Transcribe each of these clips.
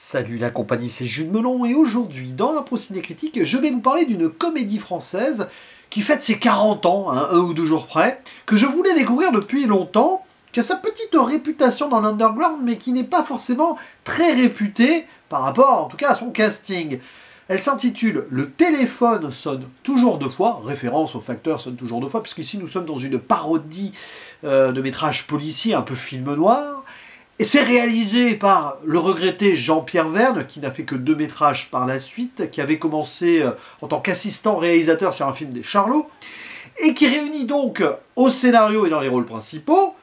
Salut la compagnie, c'est Jules Melon et aujourd'hui, dans l'impro ciné-critique, je vais vous parler d'une comédie française qui fête ses 40 ans, hein, un ou deux jours près, que je voulais découvrir depuis longtemps, qui a sa petite réputation dans l'underground, mais qui n'est pas forcément très réputée par rapport, en tout cas, à son casting. Elle s'intitule « Le téléphone sonne toujours deux fois », référence au facteur sonne toujours deux fois, puisqu'ici nous sommes dans une parodie de métrage policier, un peu film noir. Et c'est réalisé par le regretté Jean-Pierre Verne, qui n'a fait que 2 métrages par la suite, qui avait commencé en tant qu'assistant réalisateur sur un film des Charlots, et qui réunit donc au scénario et dans les rôles principaux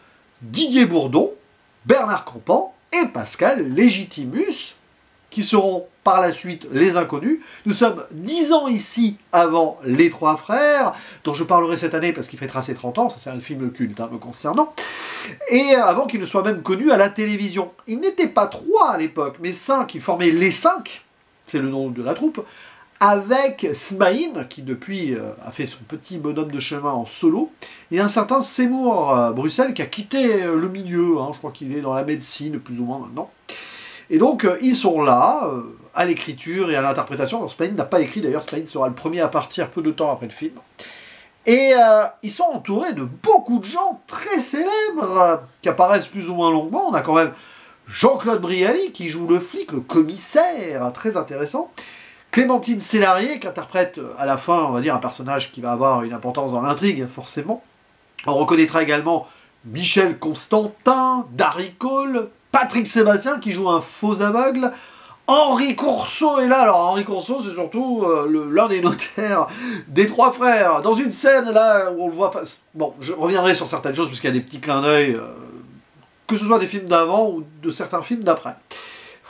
Didier Bourdon, Bernard Campan et Pascal Légitimus, qui seront par la suite les inconnus. Nous sommes 10 ans ici avant Les Trois Frères, dont je parlerai cette année parce qu'il fêtera ses 30 ans, ça c'est un film culte me concernant, et avant qu'il ne soit même connu à la télévision. Ils n'étaient pas 3 à l'époque, mais 5, ils formaient les 5, c'est le nom de la troupe, avec Smaïn, qui depuis a fait son petit bonhomme de chemin en solo, et un certain Seymour Bruxelles qui a quitté le milieu, je crois qu'il est dans la médecine plus ou moins maintenant. Et donc, ils sont là, à l'écriture et à l'interprétation. Smaïn n'a pas écrit, d'ailleurs, Smaïn sera le premier à partir peu de temps après le film. Et ils sont entourés de beaucoup de gens très célèbres, qui apparaissent plus ou moins longuement. On a quand même Jean-Claude Brialy, qui joue le flic, le commissaire, très intéressant. Clémentine Célarié, qui interprète à la fin, on va dire, un personnage qui va avoir une importance dans l'intrigue, forcément. On reconnaîtra également Michel Constantin, Darry Cole, Patrick Sébastien qui joue un faux aveugle, Henri Courceau est là. Alors Henri Courceau c'est surtout l'un des notaires des Trois Frères. Dans une scène là où on le voit, bon je reviendrai sur certaines choses puisqu'il y a des petits clins d'œil, que ce soit des films d'avant ou de certains films d'après.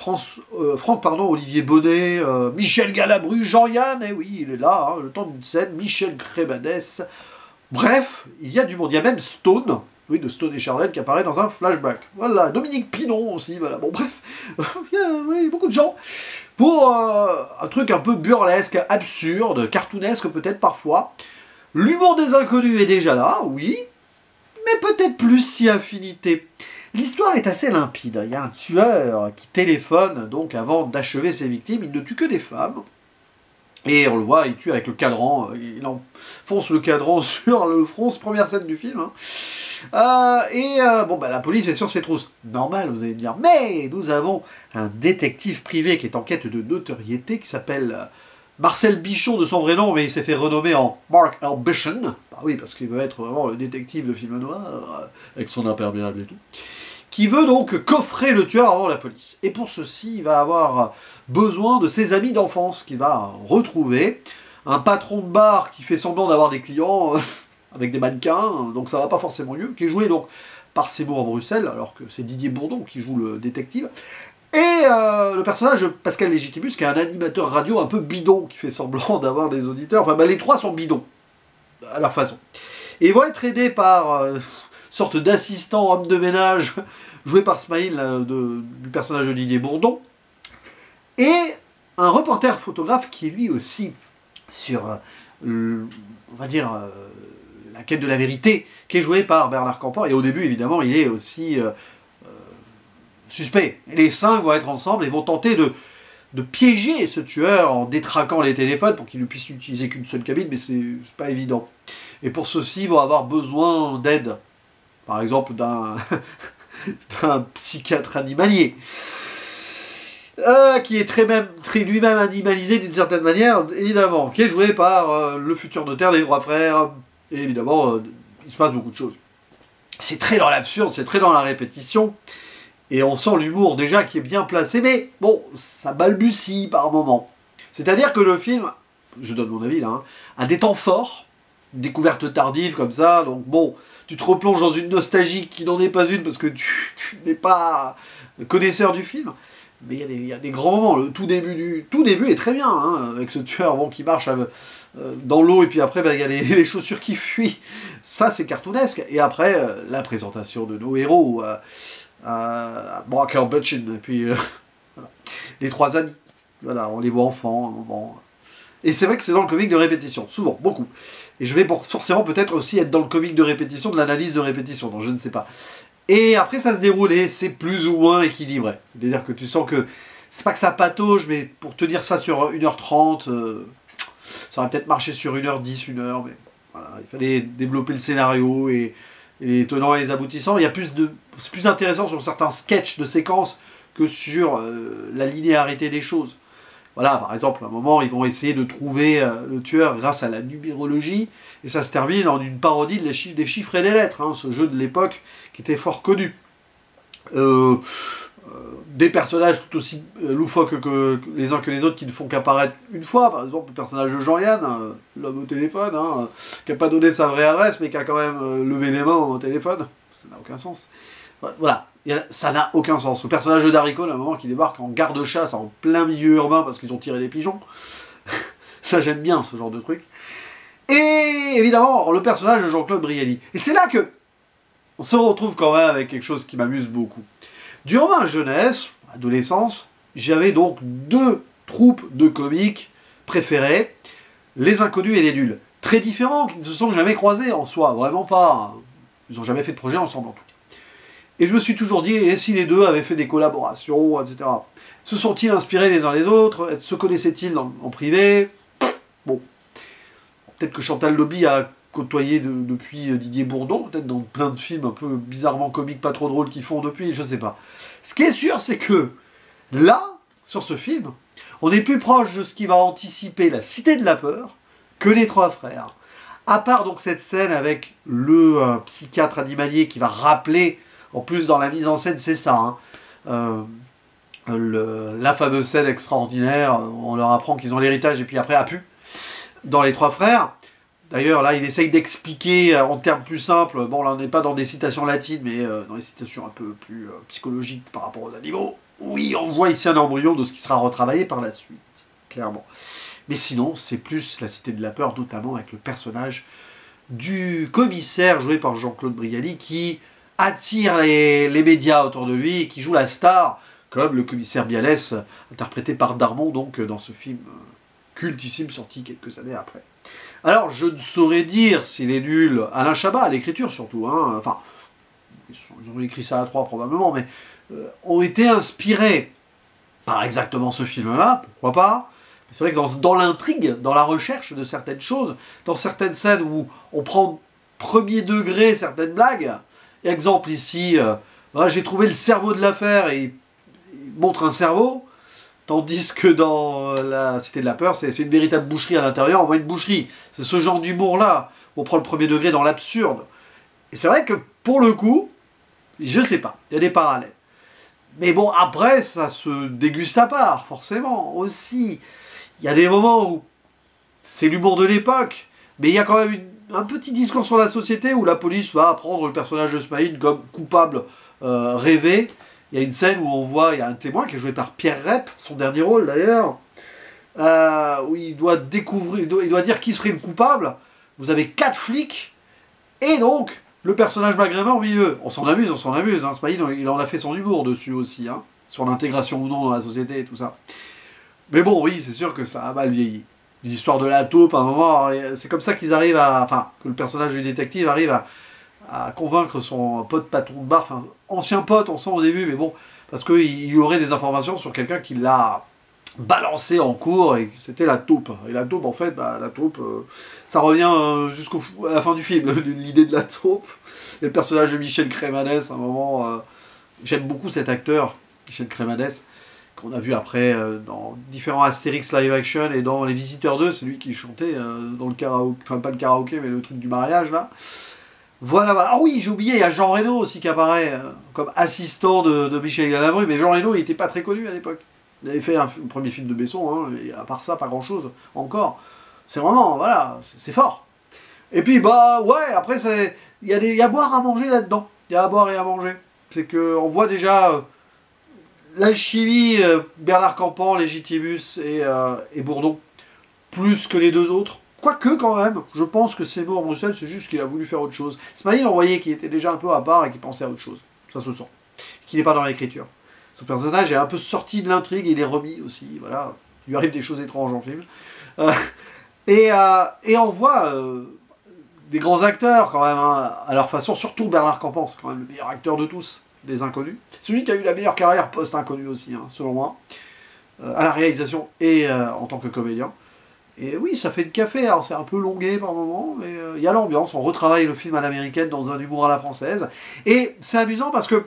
Olivier Bonnet, Michel Galabru, Jean-Yann, et oui il est là, le temps d'une scène, Michel Crébadès. Bref, il y a du monde, il y a même Stone. Oui, de Stone et Charlotte qui apparaît dans un flashback. Voilà, Dominique Pinon aussi, voilà. Bon, bref, il y a beaucoup de gens. Pour un truc un peu burlesque, absurde, cartoonesque peut-être parfois. L'humour des inconnus est déjà là, oui, mais peut-être plus si affinité. L'histoire est assez limpide. Il y a un tueur qui téléphone, donc avant d'achever ses victimes, il ne tue que des femmes. Et on le voit, il tue avec le cadran, il enfonce le cadran sur le front, c'est la première scène du film. La police est sur ses trousses. Normal, vous allez me dire. Mais nous avons un détective privé qui est en quête de notoriété, qui s'appelle Marcel Bichon de son vrai nom, mais il s'est fait renommer en Mark L. Bichon. Ah oui, parce qu'il veut être vraiment le détective de film noir, avec son imperméable et tout. Qui veut donc coffrer le tueur avant la police. Et pour ceci, il va avoir besoin de ses amis d'enfance qu'il va retrouver. Un patron de bar qui fait semblant d'avoir des clients avec des mannequins, donc ça va pas forcément mieux, qui est joué donc par Seymour Bruxelles, alors que c'est Didier Bourdon qui joue le détective. Et le personnage de Pascal Légitimus, qui est un animateur radio un peu bidon, qui fait semblant d'avoir des auditeurs. Enfin, les trois sont bidons, à leur façon. Et ils vont être aidés par sorte d'assistant homme de ménage, joué par Smaïn, du personnage de Didier Bourdon, et un reporter photographe qui est lui aussi sur, on va dire, la quête de la vérité, qui est joué par Bernard Campan, et au début, évidemment, il est aussi suspect. Et les 5 vont être ensemble et vont tenter de piéger ce tueur en détraquant les téléphones pour qu'il ne puisse utiliser qu'une seule cabine, mais c'est pas évident. Et pour ceci, ils vont avoir besoin d'aide. Par exemple, d'un psychiatre animalier, qui est très lui-même animalisé d'une certaine manière, évidemment, qui est joué par le futur notaire des Trois Frères, et évidemment, il se passe beaucoup de choses. C'est très dans l'absurde, c'est très dans la répétition, et on sent l'humour déjà qui est bien placé, mais bon, ça balbutie par moments. C'est-à-dire que le film, je donne mon avis là, a des temps forts, une découverte tardive comme ça, donc bon, tu te replonges dans une nostalgie qui n'en est pas une parce que tu n'es pas connaisseur du film. Mais il y a des grands moments. Le tout début est très bien, avec ce tueur qui marche dans l'eau et puis après il y a les chaussures qui fuient. Ça c'est cartoonesque. Et après la présentation de nos héros, Mark L. Bichon, et puis voilà. Les trois amis. Voilà, on les voit enfants à un moment. Et c'est vrai que c'est dans le comique de répétition, souvent, beaucoup. Et je vais forcément peut-être aussi être dans le comique de répétition, de l'analyse de répétition, donc je ne sais pas. Et après ça se déroule et c'est plus ou moins équilibré. C'est-à-dire que tu sens que c'est pas que ça patauge, mais pour te dire ça sur 1h30, ça aurait peut-être marché sur 1h10, 1h, mais voilà, il fallait développer le scénario et les tenants et les aboutissants. C'est plus intéressant sur certains sketchs de séquences que sur la linéarité des choses. Voilà, par exemple, à un moment, ils vont essayer de trouver le tueur grâce à la numérologie, et ça se termine en une parodie des chiffres et des lettres, hein, ce jeu de l'époque qui était fort connu. Des personnages tout aussi loufoques que les uns que les autres qui ne font qu'apparaître une fois, par exemple le personnage de Jean-Yann, l'homme au téléphone, hein, qui n'a pas donné sa vraie adresse, mais qui a quand même levé les mains au téléphone. Ça n'a aucun sens. Voilà, ça n'a aucun sens. Le personnage de Daricole, à un moment, qui débarque en garde-chasse en plein milieu urbain parce qu'ils ont tiré des pigeons. Ça, j'aime bien ce genre de truc. Et évidemment, le personnage de Jean-Claude Brialy. Et c'est là que on se retrouve quand même avec quelque chose qui m'amuse beaucoup. Durant ma jeunesse, adolescence, j'avais donc 2 troupes de comiques préférées, les Inconnus et les Nuls. Très différents, qui ne se sont jamais croisés en soi, vraiment pas. Ils n'ont jamais fait de projet ensemble en tout cas. Et je me suis toujours dit, et si les deux avaient fait des collaborations, etc. Se sont-ils inspirés les uns les autres? Se connaissaient-ils en privé? Bon. Peut-être que Chantal Lobby a côtoyé depuis Didier Bourdon, peut-être dans plein de films un peu bizarrement comiques, pas trop drôles qu'ils font depuis, je sais pas. Ce qui est sûr, c'est que là, sur ce film, on est plus proche de ce qui va anticiper la Cité de la Peur que les 3 frères. À part donc cette scène avec le psychiatre animalier qui va rappeler, en plus dans la mise en scène c'est ça, hein, la fameuse scène extraordinaire, on leur apprend qu'ils ont l'héritage et puis après a pu, dans les 3 frères. D'ailleurs là il essaye d'expliquer en termes plus simples, bon là on n'est pas dans des citations latines mais dans des citations un peu plus psychologiques par rapport aux animaux. Oui, on voit ici un embryon de ce qui sera retravaillé par la suite, clairement. Mais sinon, c'est plus la Cité de la Peur, notamment avec le personnage du commissaire joué par Jean-Claude Brialy qui attire les médias autour de lui et qui joue la star, comme le commissaire Bialès, interprété par Darmon, donc dans ce film cultissime sorti quelques années après. Alors, je ne saurais dire s'il est nul, Alain Chabat, à l'écriture surtout, hein, enfin, ils ont écrit ça à 3 probablement, mais ont été inspirés par exactement ce film-là, pourquoi pas. C'est vrai que dans l'intrigue, dans la recherche de certaines choses, dans certaines scènes où on prend premier degré certaines blagues, exemple ici, voilà, j'ai trouvé le cerveau de l'affaire et il montre un cerveau, tandis que dans la Cité de la Peur, c'est une véritable boucherie à l'intérieur, on voit une boucherie. C'est ce genre d'humour-là, où on prend le premier degré dans l'absurde. Et c'est vrai que pour le coup, je sais pas, il y a des parallèles. Mais bon, après, ça se déguste à part, forcément, aussi. Il y a des moments où c'est l'humour de l'époque, mais il y a quand même un petit discours sur la société où la police va prendre le personnage de Smaïn comme coupable rêvé. Il y a une scène où on voit, il y a un témoin qui est joué par Pierre Rep, son dernier rôle d'ailleurs, où il doit découvrir, il doit dire qui serait le coupable. Vous avez 4 flics, et donc le personnage maghrébin au milieu. On s'en amuse, hein. Smaïn, il en a fait son humour dessus aussi, hein, sur l'intégration ou non dans la société et tout ça. Mais bon, oui, c'est sûr que ça a mal vieilli. L'histoire de la taupe, à un moment, c'est comme ça qu'ils arrivent à... Enfin, que le personnage du détective arrive à convaincre son pote patron de bar, enfin, ancien pote, on sent au début, mais bon, parce qu'il aurait des informations sur quelqu'un qui l'a balancé en cours, et c'était la taupe. Et la taupe, en fait, bah, la taupe, ça revient à la fin du film, l'idée de la taupe. Et le personnage de Michel Crémadès, à un moment, j'aime beaucoup cet acteur, Michel Crémadès, qu'on a vu après dans différents Astérix live action et dans Les Visiteurs 2, c'est lui qui chantait dans le karaoké, enfin pas le karaoké mais le truc du mariage là. Voilà, voilà. Ah oui, j'ai oublié, il y a Jean Reno aussi qui apparaît comme assistant de Michel Galabru, mais Jean Reno il n'était pas très connu à l'époque. Il avait fait un premier film de Besson, hein, et à part ça, pas grand chose encore. C'est vraiment, voilà, c'est fort. Et puis bah ouais, après il y a à boire à manger là-dedans. Il y a à boire et à manger. C'est qu'on voit déjà... l'alchimie, Bernard Campan, Légitimus et Bourdon, plus que les 2 autres. Quoique, quand même, je pense que Seymour Bruxelles, c'est juste qu'il a voulu faire autre chose. Smaïn, on voyait qu'il était déjà un peu à part et qu'il pensait à autre chose. Ça se sent. Qu'il n'est pas dans l'écriture. Son personnage est un peu sorti de l'intrigue et il est remis aussi. Voilà. Il lui arrive des choses étranges en film. Et on voit des grands acteurs, quand même, hein, à leur façon. Surtout Bernard Campan, c'est quand même le meilleur acteur de tous. Des Inconnus. C'est celui qui a eu la meilleure carrière post-Inconnu aussi, hein, selon moi. à la réalisation et en tant que comédien. Et oui, ça fait le café, alors c'est un peu longué par moment, mais il y a l'ambiance, on retravaille le film à l'américaine dans un humour à la française. Et c'est amusant parce que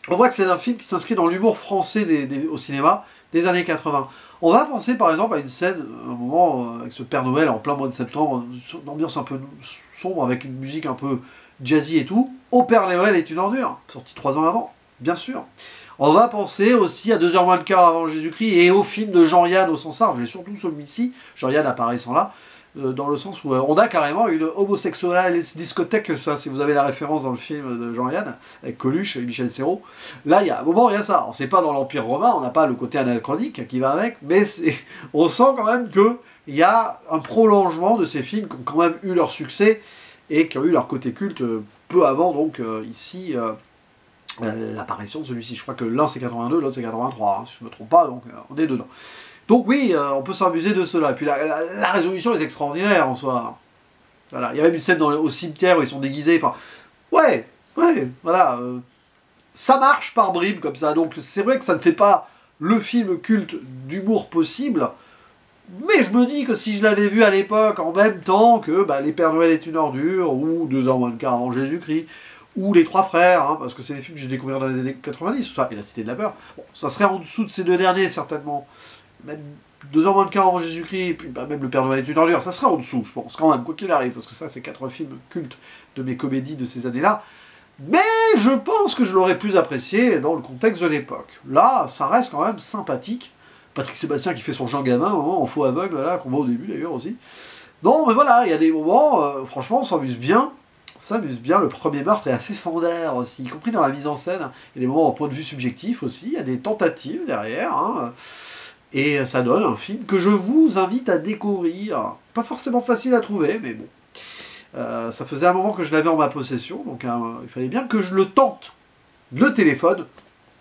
on voit que c'est un film qui s'inscrit dans l'humour français au cinéma des années 80. On va penser par exemple à une scène, un moment avec ce Père Noël en plein mois de septembre, une ambiance un peu sombre avec une musique un peu jazzy et tout. Au Père Noël est une ordure, sorti 3 ans avant, bien sûr. On va penser aussi à 2h moins le quart avant Jésus-Christ et au film de Jean-Yann au sens large, et surtout celui-ci, Jean-Yann apparaissant là, dans le sens où on a carrément une homosexuelle discothèque, ça, si vous avez la référence dans le film de Jean-Yann, avec Coluche et Michel Serrault. Là, il y a un moment, il y a ça. C'est pas dans l'Empire romain, on n'a pas le côté anachronique qui va avec, mais on sent quand même qu'il y a un prolongement de ces films qui ont quand même eu leur succès et qui ont eu leur côté culte peu avant, donc ici... l'apparition de celui-ci. Je crois que l'un c'est 82, l'autre c'est 83, hein, si je ne me trompe pas, donc on est dedans. Donc oui, on peut s'amuser de cela. Et puis la résolution est extraordinaire en soi. Voilà. Il y a même une scène au cimetière où ils sont déguisés. Enfin, ouais, voilà. Ça marche par bribes comme ça. Donc c'est vrai que ça ne fait pas le film culte d'humour possible. Mais je me dis que si je l'avais vu à l'époque, en même temps que Les Pères Noël est une ordure, ou 2h moins le quart avant Jésus-Christ, ou Les Trois Frères, hein, parce que c'est des films que j'ai découverts dans les années 90, ça, et La Cité de la Peur. Bon, ça serait en dessous de ces deux derniers, certainement. Même 2h moins le quart avant Jésus-Christ, et puis même Le Père Noël est une ordure, ça serait en dessous, je pense, quand même, quoi qu'il arrive, parce que ça, c'est 4 films cultes de mes comédies de ces années-là. Mais je pense que je l'aurais plus apprécié dans le contexte de l'époque. Là, ça reste quand même sympathique. Patrick Sébastien qui fait son Jean Gamin, en faux aveugle, là, qu'on voit au début d'ailleurs aussi. Non, mais voilà, il y a des moments, franchement, on s'amuse bien. S'amuse bien, le premier meurtre est assez fendard aussi, y compris dans la mise en scène. Il y a des moments au point de vue subjectif aussi, il y a des tentatives derrière, hein, et ça donne un film que je vous invite à découvrir. Pas forcément facile à trouver, mais bon. Ça faisait un moment que je l'avais en ma possession, donc il fallait bien que je le tente. Le téléphone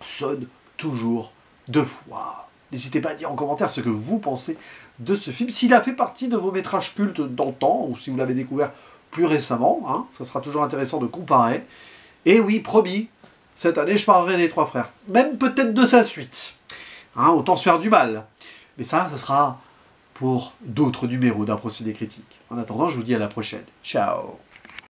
sonne toujours 2 fois. N'hésitez pas à dire en commentaire ce que vous pensez de ce film, s'il a fait partie de vos métrages cultes dans le temps, ou si vous l'avez découvert plus récemment, hein, ça sera toujours intéressant de comparer. Et oui, promis, cette année je parlerai des Trois Frères, même peut-être de sa suite. Hein, autant se faire du mal. Mais ça sera pour d'autres numéros d'un procédé critique. En attendant, je vous dis à la prochaine. Ciao.